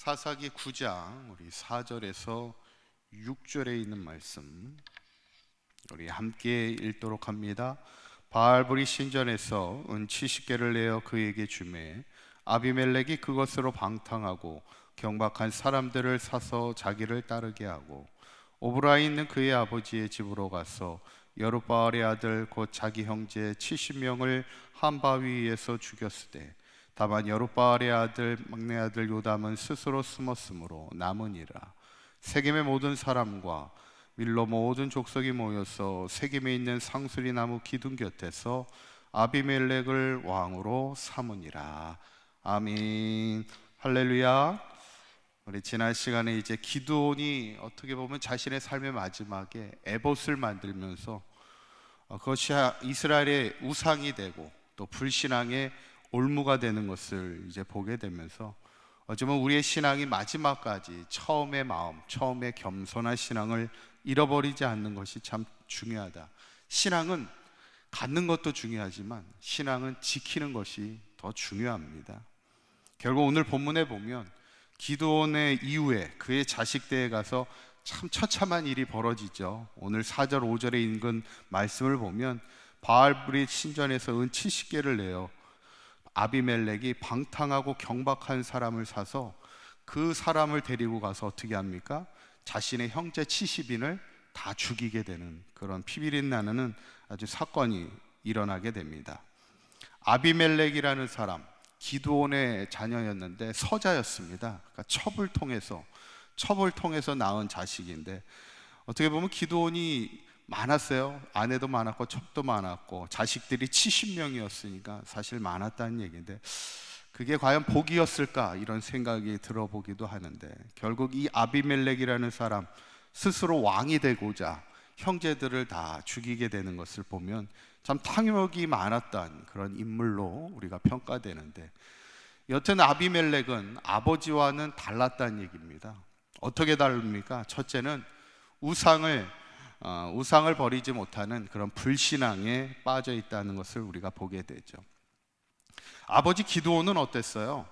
사사기 9장 우리 4절에서 6절에 있는 말씀 우리 함께 읽도록 합니다. 바알브리 신전에서 은 70개를 내어 그에게 주매 아비멜렉이 그것으로 방탕하고 경박한 사람들을 사서 자기를 따르게 하고 오브라에 있는 그의 아버지의 집으로 가서 여룻바알의 아들 곧 자기 형제 70명을 한 바위 위에서 죽였으되 다만 여룻바알의 아들 막내 아들 요담은 스스로 숨었으므로 남으니라. 세겜의 모든 사람과 밀로 모든 족속이 모여서 세겜에 있는 상수리 나무 기둥 곁에서 아비멜렉을 왕으로 삼으니라. 아멘. 할렐루야. 우리 지난 시간에 이제 기드온이 어떻게 보면 자신의 삶의 마지막에 에봇을 만들면서 그것이 이스라엘의 우상이 되고 또 불신앙의 올무가 되는 것을 이제 보게 되면서 어쩌면 우리의 신앙이 마지막까지 처음의 마음, 처음의 겸손한 신앙을 잃어버리지 않는 것이 참 중요하다. 신앙은 갖는 것도 중요하지만 신앙은 지키는 것이 더 중요합니다. 결국 오늘 본문에 보면 기드온의 이후에 그의 자식들에 가서 참 처참한 일이 벌어지죠. 오늘 4절 5절에 읽은 말씀을 보면 바알브리 신전에서 은 70개를 내어 아비멜렉이 방탕하고 경박한 사람을 사서 그 사람을 데리고 가서 어떻게 합니까? 자신의 형제 70인을 다 죽이게 되는 그런 피비린 나는 아주 사건이 일어나게 됩니다. 아비멜렉이라는 사람, 기드온의 자녀였는데 서자였습니다. 그러니까 첩을 통해서 낳은 자식인데 어떻게 보면 기드온이 많았어요. 아내도 많았고 첩도 많았고 자식들이 70명이었으니까 사실 많았다는 얘기인데 그게 과연 복이었을까 이런 생각이 들어보기도 하는데 결국 이 아비멜렉이라는 사람 스스로 왕이 되고자 형제들을 다 죽이게 되는 것을 보면 참 탐욕이 많았던 그런 인물로 우리가 평가되는데 여튼 아비멜렉은 아버지와는 달랐다는 얘기입니다. 어떻게 다릅니까? 첫째는 우상을 버리지 못하는 그런 불신앙에 빠져 있다는 것을 우리가 보게 되죠. 아버지 기드온은 어땠어요?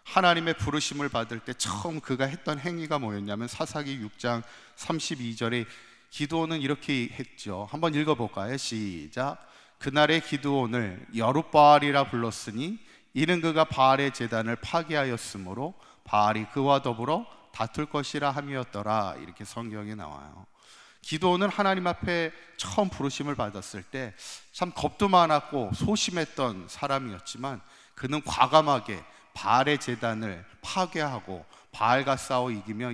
하나님의 부르심을 받을 때 처음 그가 했던 행위가 뭐였냐면 사사기 6장 32절에 기드온은 이렇게 했죠. 한번 읽어볼까요? 시작. 그날의 기드온을 여룻바알이라 불렀으니 이는 그가 바알의 제단을 파괴하였으므로 바알이 그와 더불어 다툴 것이라 함이었더라. 이렇게 성경에 나와요. 기드온은 하나님 앞에 처음 부르심을 받았을 때 참 겁도 많았고 소심했던 사람이었지만 그는 과감하게 바알의 제단을 파괴하고 바알과 싸워 이기며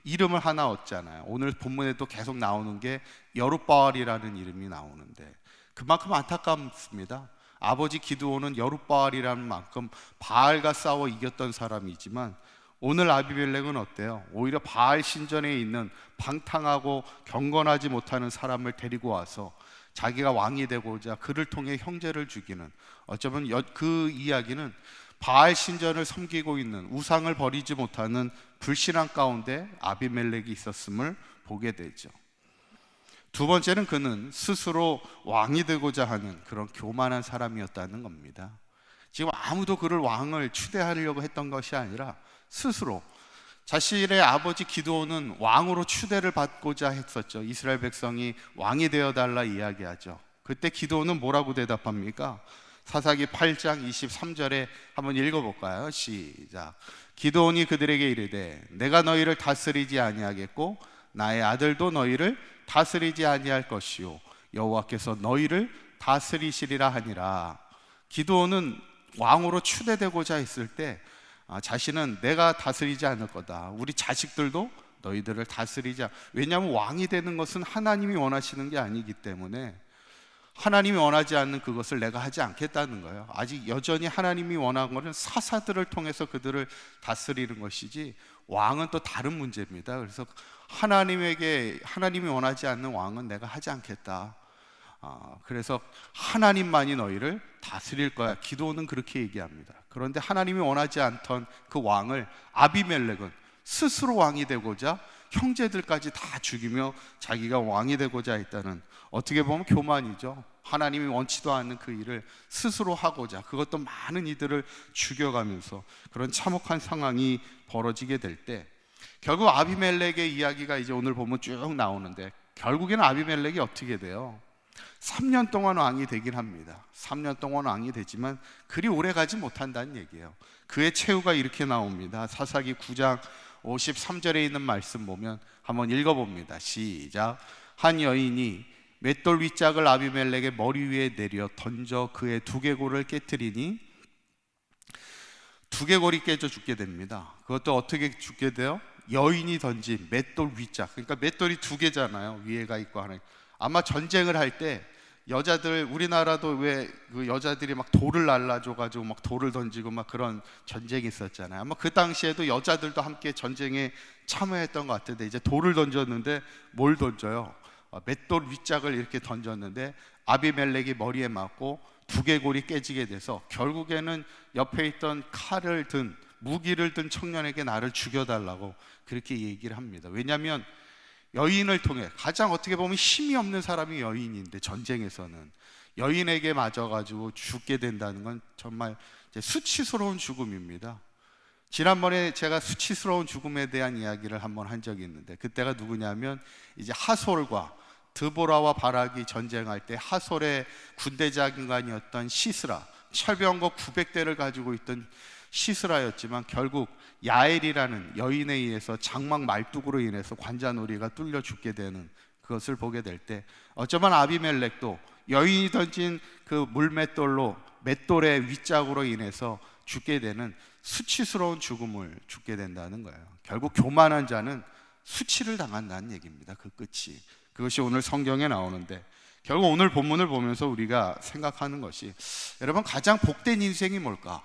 이름을 하나 얻잖아요. 오늘 본문에도 계속 나오는 게 여룻바알이라는 이름이 나오는데 그만큼 안타깝습니다. 아버지 기드온은 여룻바알이라는 만큼 바알과 싸워 이겼던 사람이지만 오늘 아비멜렉은 어때요? 오히려 바알 신전에 있는 방탕하고 경건하지 못하는 사람을 데리고 와서 자기가 왕이 되고자 그를 통해 형제를 죽이는, 어쩌면 그 이야기는 바알 신전을 섬기고 있는 우상을 버리지 못하는 불신앙 가운데 아비멜렉이 있었음을 보게 되죠. 두 번째는 그는 스스로 왕이 되고자 하는 그런 교만한 사람이었다는 겁니다. 지금 아무도 그를 왕을 추대하려고 했던 것이 아니라 스스로 자신의 아버지 기드온은 왕으로 추대를 받고자 했었죠. 이스라엘 백성이 왕이 되어달라 이야기하죠. 그때 기드온은 뭐라고 대답합니까? 사사기 8장 23절에 한번 읽어볼까요? 시작. 기드온이 그들에게 이르되 내가 너희를 다스리지 아니하겠고 나의 아들도 너희를 다스리지 아니할 것이요 여호와께서 너희를 다스리시리라 하니라. 기드온은 왕으로 추대되고자 했을 때 자신은 내가 다스리지 않을 거다. 우리 자식들도 너희들을 다스리자. 왜냐하면 왕이 되는 것은 하나님이 원하시는 게 아니기 때문에 하나님이 원하지 않는 그것을 내가 하지 않겠다는 거예요. 아직 여전히 하나님이 원하는 것은 사사들을 통해서 그들을 다스리는 것이지 왕은 또 다른 문제입니다. 그래서 하나님이 원하지 않는 왕은 내가 하지 않겠다. 그래서 하나님만이 너희를 다스릴 거야. 기드온은 그렇게 얘기합니다. 그런데 하나님이 원하지 않던 그 왕을 아비멜렉은 스스로 왕이 되고자 형제들까지 다 죽이며 자기가 왕이 되고자 했다는, 어떻게 보면 교만이죠. 하나님이 원치도 않는 그 일을 스스로 하고자, 그것도 많은 이들을 죽여가면서 그런 참혹한 상황이 벌어지게 될 때, 결국 아비멜렉의 이야기가 이제 오늘 보면 쭉 나오는데, 결국에는 아비멜렉이 어떻게 돼요? 3년 동안 왕이 되긴 합니다. 3년 동안 왕이 되지만 그리 오래 가지 못한다는 얘기예요. 그의 최후가 이렇게 나옵니다. 사사기 9장 53절에 있는 말씀 보면 한번 읽어봅니다. 시작. 한 여인이 맷돌 윗짝을 아비멜렉의 머리 위에 내려 던져 그의 두개골을 깨뜨리니 두개골이 깨져 죽게 됩니다. 그것도 어떻게 죽게 돼요? 여인이 던진 맷돌 윗짝, 그러니까 맷돌이 두 개잖아요. 위에가 있고 하나. 아마 전쟁을 할 때 여자들, 우리나라도 왜 그 여자들이 막 돌을 날라줘가지고 막 돌을 던지고 막 그런 전쟁이 있었잖아요. 아마 그 당시에도 여자들도 함께 전쟁에 참여했던 것 같은데, 이제 돌을 던졌는데 뭘 던져요? 맷돌 윗짝을 이렇게 던졌는데 아비멜렉이 머리에 맞고 두개골이 깨지게 돼서 결국에는 옆에 있던 칼을 든, 무기를 든 청년에게 나를 죽여달라고 그렇게 얘기를 합니다. 왜냐하면 여인을 통해, 가장 어떻게 보면 힘이 없는 사람이 여인인데 전쟁에서는 여인에게 맞아가지고 죽게 된다는 건 정말 수치스러운 죽음입니다. 지난번에 제가 수치스러운 죽음에 대한 이야기를 한번 한 적이 있는데, 그때가 누구냐면 이제 하솔과 드보라와 바락이 전쟁할 때 하솔의 군대 장관이었던 시스라, 철병거 900대를 가지고 있던 시스라였지만 결국 야엘이라는 여인에 의해서 장막 말뚝으로 인해서 관자놀이가 뚫려 죽게 되는 그것을 보게 될 때, 어쩌면 아비멜렉도 여인이 던진 그 물맷돌로, 맷돌의 윗짝으로 인해서 죽게 되는 수치스러운 죽음을 죽게 된다는 거예요. 결국 교만한 자는 수치를 당한다는 얘기입니다. 그 끝이, 그것이 오늘 성경에 나오는데, 결국 오늘 본문을 보면서 우리가 생각하는 것이, 여러분 가장 복된 인생이 뭘까?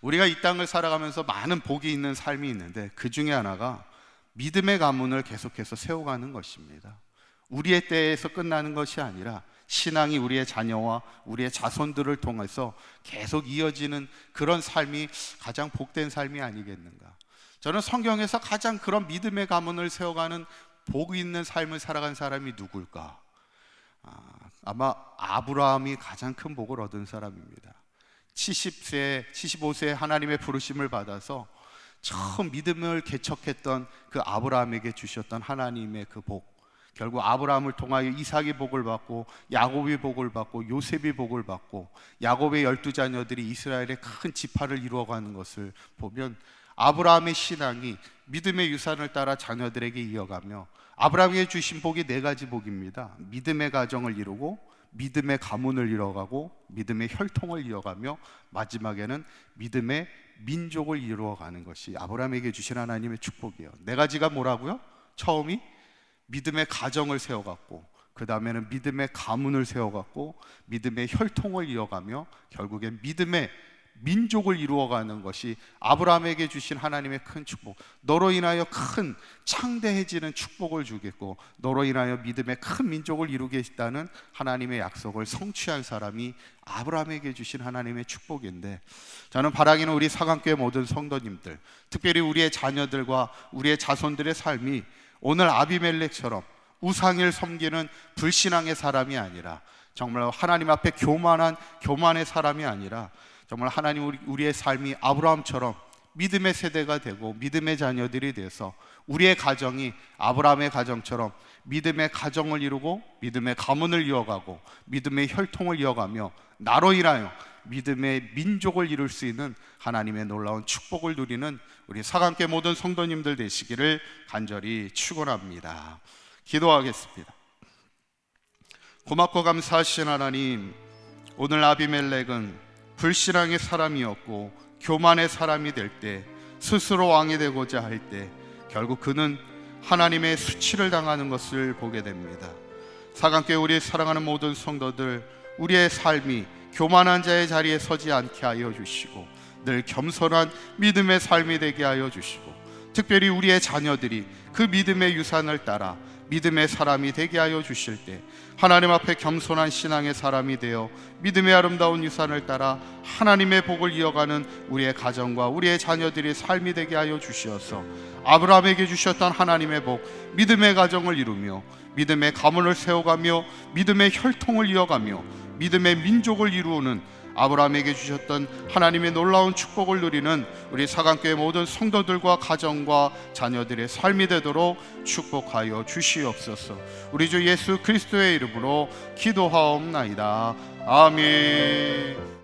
우리가 이 땅을 살아가면서 많은 복이 있는 삶이 있는데 그 중에 하나가 믿음의 가문을 계속해서 세워가는 것입니다. 우리의 때에서 끝나는 것이 아니라 신앙이 우리의 자녀와 우리의 자손들을 통해서 계속 이어지는 그런 삶이 가장 복된 삶이 아니겠는가. 저는 성경에서 가장 그런 믿음의 가문을 세워가는 복이 있는 삶을 살아간 사람이 누굴까? 아마 아브라함이 가장 큰 복을 얻은 사람입니다. 75세에 하나님의 부르심을 받아서 처음 믿음을 개척했던 그 아브라함에게 주셨던 하나님의 그 복, 결국 아브라함을 통하여 이삭이 복을 받고 야곱이 복을 받고 요셉이 복을 받고 야곱의 12자녀들이 이스라엘의 큰 지파를 이루어가는 것을 보면, 아브라함의 신앙이 믿음의 유산을 따라 자녀들에게 이어가며, 아브라함에게 주신 복이 4가지 복입니다. 믿음의 가정을 이루고, 믿음의 가문을 이뤄가고, 믿음의 혈통을 이어가며, 마지막에는 믿음의 민족을 이루어가는 것이 아브라함에게 주신 하나님의 축복이에요. 4가지가 뭐라고요? 처음이 믿음의 가정을 세워갔고, 그 다음에는 믿음의 가문을 세워갔고, 믿음의 혈통을 이어가며 결국엔 믿음의 민족을 이루어가는 것이 아브라함에게 주신 하나님의 큰 축복. 너로 인하여 큰 창대해지는 축복을 주겠고, 너로 인하여 믿음의 큰 민족을 이루겠다는 하나님의 약속을 성취한 사람이 아브라함에게 주신 하나님의 축복인데, 저는 바라기는 우리 사강교회 모든 성도님들, 특별히 우리의 자녀들과 우리의 자손들의 삶이 오늘 아비멜렉처럼 우상을 섬기는 불신앙의 사람이 아니라, 정말 하나님 앞에 교만의 사람이 아니라, 정말 하나님 우리의 삶이 아브라함처럼 믿음의 세대가 되고 믿음의 자녀들이 돼서 우리의 가정이 아브라함의 가정처럼 믿음의 가정을 이루고 믿음의 가문을 이어가고 믿음의 혈통을 이어가며 나로 인하여 믿음의 민족을 이룰 수 있는 하나님의 놀라운 축복을 누리는 우리 사강교회 모든 성도님들 되시기를 간절히 축원합니다. 기도하겠습니다. 고맙고 감사하신 하나님, 오늘 아비멜렉은 불신앙의 사람이었고 교만의 사람이 될 때, 스스로 왕이 되고자 할 때 결국 그는 하나님의 수치를 당하는 것을 보게 됩니다. 사강교회 우리 사랑하는 모든 성도들, 우리의 삶이 교만한 자의 자리에 서지 않게 하여 주시고 늘 겸손한 믿음의 삶이 되게 하여 주시고, 특별히 우리의 자녀들이 그 믿음의 유산을 따라 믿음의 사람이 되게 하여 주실 때 하나님 앞에 겸손한 신앙의 사람이 되어 믿음의 아름다운 유산을 따라 하나님의 복을 이어가는 우리의 가정과 우리의 자녀들의 삶이 되게 하여 주시어서 아브라함에게 주셨던 하나님의 복, 믿음의 가정을 이루며 믿음의 가문을 세워가며 믿음의 혈통을 이어가며 믿음의 민족을 이루는 아브라함에게 주셨던 하나님의 놀라운 축복을 누리는 우리 사강교회 모든 성도들과 가정과 자녀들의 삶이 되도록 축복하여 주시옵소서. 우리 주 예수 그리스도의 이름으로 기도하옵나이다. 아멘.